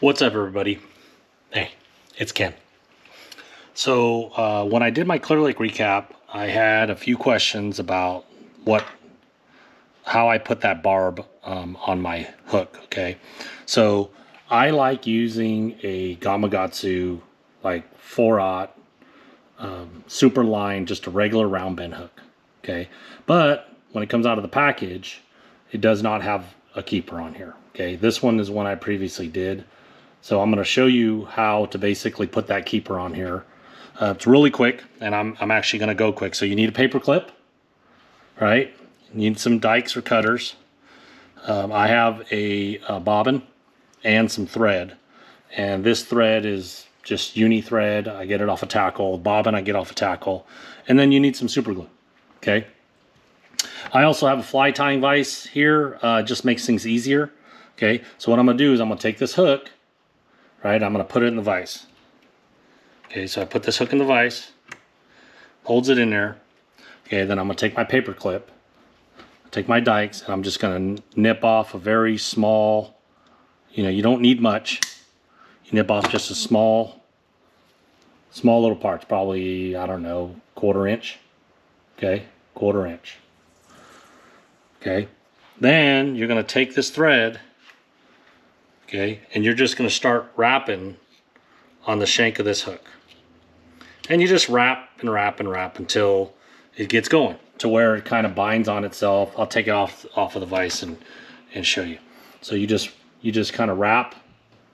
What's up, everybody? Hey, it's Ken. So when I did my Clearlake recap, I had a few questions about how I put that barb on my hook. Okay, so I like using a Gamakatsu like 4/0 super line, just a regular round bend hook. Okay, but when it comes out of the package, it does not have a keeper on here. Okay, this one is one I previously did. So I'm going to show you how to basically put that keeper on here. It's really quick, and I'm actually going to go quick. So you need a paper clip, right? You need some dikes or cutters. I have a bobbin and some thread, and this thread is just uni thread. I get it off a tackle. Bobbin I get off a tackle, and then you need some super glue. Okay. I also have a fly tying vise here. Just makes things easier. Okay. So what I'm going to do is I'm going to take this hook. Right, I'm going to put it in the vise. Okay, so I put this hook in the vise, holds it in there. Okay, then I'm going to take my paper clip, take my dikes, and I'm just going to nip off a very small, you don't need much. You nip off just a small little parts, probably, I don't know, 1/4 inch. Okay, 1/4 inch. Okay, then you're going to take this thread. Okay, and you're just going to start wrapping on the shank of this hook. And you just wrap and wrap and wrap until it gets going to where it kind of binds on itself. I'll take it off of the vise and show you. So you just kind of wrap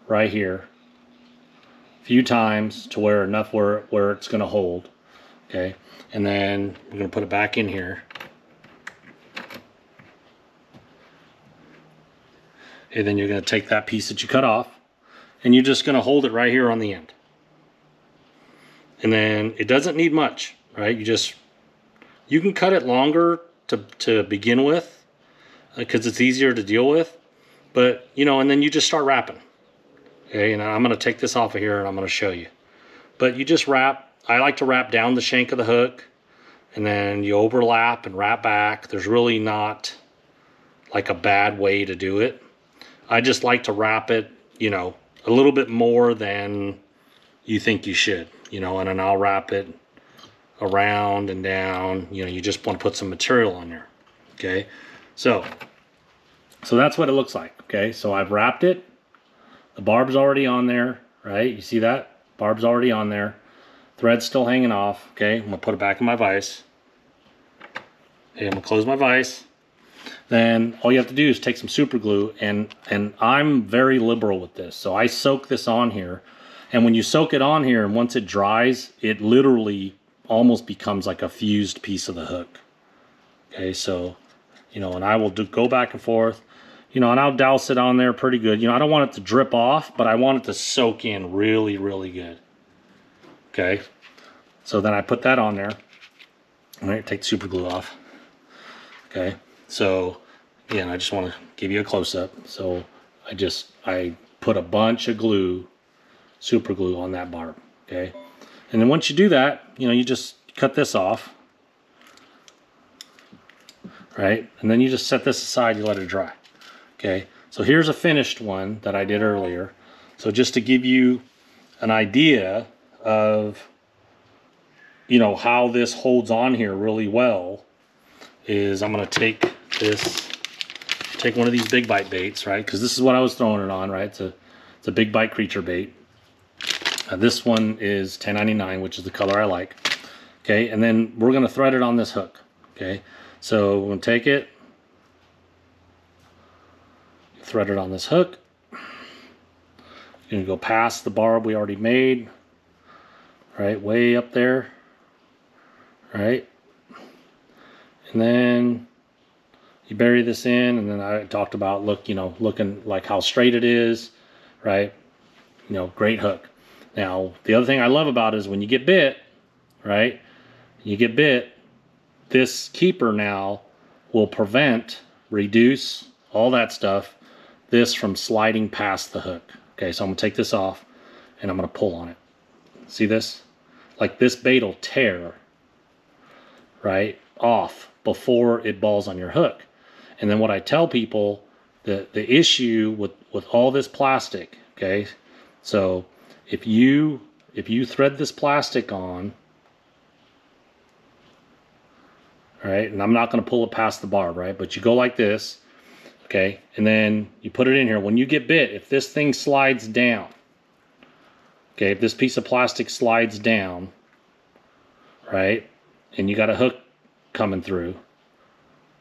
right here a few times to where enough where it's going to hold. Okay, and then we're going to put it back in here. And then you're going to take that piece that you cut off, and you're just going to hold it right here on the end. And then it doesn't need much, right? You can cut it longer to begin with because it's easier to deal with. But, and then you just start wrapping. Okay, and I'm going to take this off of here and I'm going to show you. But you just wrap. I like to wrap down the shank of the hook, and then you overlap and wrap back. There's really not like a bad way to do it. I just like to wrap it, a little bit more than you think you should, and then I'll wrap it around and down. You just want to put some material on there. Okay, so that's what it looks like. Okay, so I've wrapped it. The barb's already on there, right? You see that? Barb's already on there. Thread's still hanging off. Okay, I'm gonna put it back in my vise. Okay, I'm gonna close my vise. Then all you have to do is take some super glue, and I'm very liberal with this. So I soak this on here, and when you soak it on here and once it dries, it literally almost becomes like a fused piece of the hook. Okay, so, and I will go back and forth, and I'll douse it on there pretty good. I don't want it to drip off, but I want it to soak in really, really good. Okay, so then I put that on there. All right, take the super glue off. Okay. So, again, I just want to give you a close-up. So, I put a bunch of glue, super glue on that barb, okay? And then once you do that, you just cut this off, right? And then you just set this aside, you let it dry, okay? So here's a finished one that I did earlier. So just to give you an idea of, how this holds on here really well, is I'm going to take one of these big bite baits, right? Because this is what I was throwing it on, right? It's a big bite creature bait. This one is 1099, which is the color I like. Okay, and then we're going to thread it on this hook. Okay, so we're going to take it, thread it on this hook. You're going to go past the barb we already made, right, way up there, right? And then you bury this in, and then I talked about looking like how straight it is, right? Great hook. Now, the other thing I love about it is when you get bit, right? This keeper now will reduce all that stuff, this from sliding past the hook. Okay, so I'm gonna take this off and I'm gonna pull on it. See this? Like this bait will tear, right, off before it balls on your hook. And then what I tell people, the issue with all this plastic, Okay, so if you thread this plastic on, all right, and I'm not going to pull it past the barb, right, but you go like this, okay, and then you put it in here. When you get bit, if this thing slides down, okay, if this piece of plastic slides down, right, and you got a hook coming through,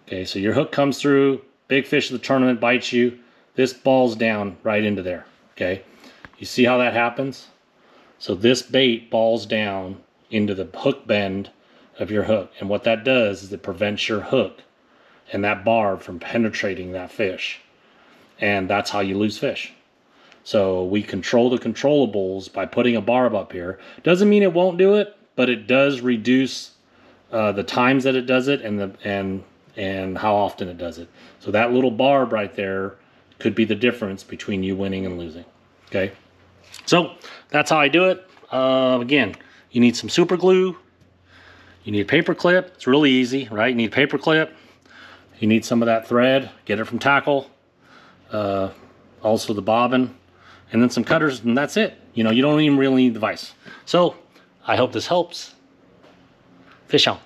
okay, so your hook comes through, big fish of the tournament bites you, this balls down right into there, okay. You see how that happens? So this bait balls down into the hook bend of your hook, and what that does is it prevents your hook and that barb from penetrating that fish, and that's how you lose fish. So we control the controllables by putting a barb up here. Doesn't mean it won't do it, but it does reduce the times that it does it and how often it does it. So that little barb right there could be the difference between you winning and losing. Okay, so that's how I do it. Again, you need some super glue. You need a paper clip. It's really easy, right? You need a paper clip. You need some of that thread. Get it from Tackle. Also the bobbin. And then some cutters, and that's it. You know, you don't even really need the vise. So, I hope this helps. Fish on.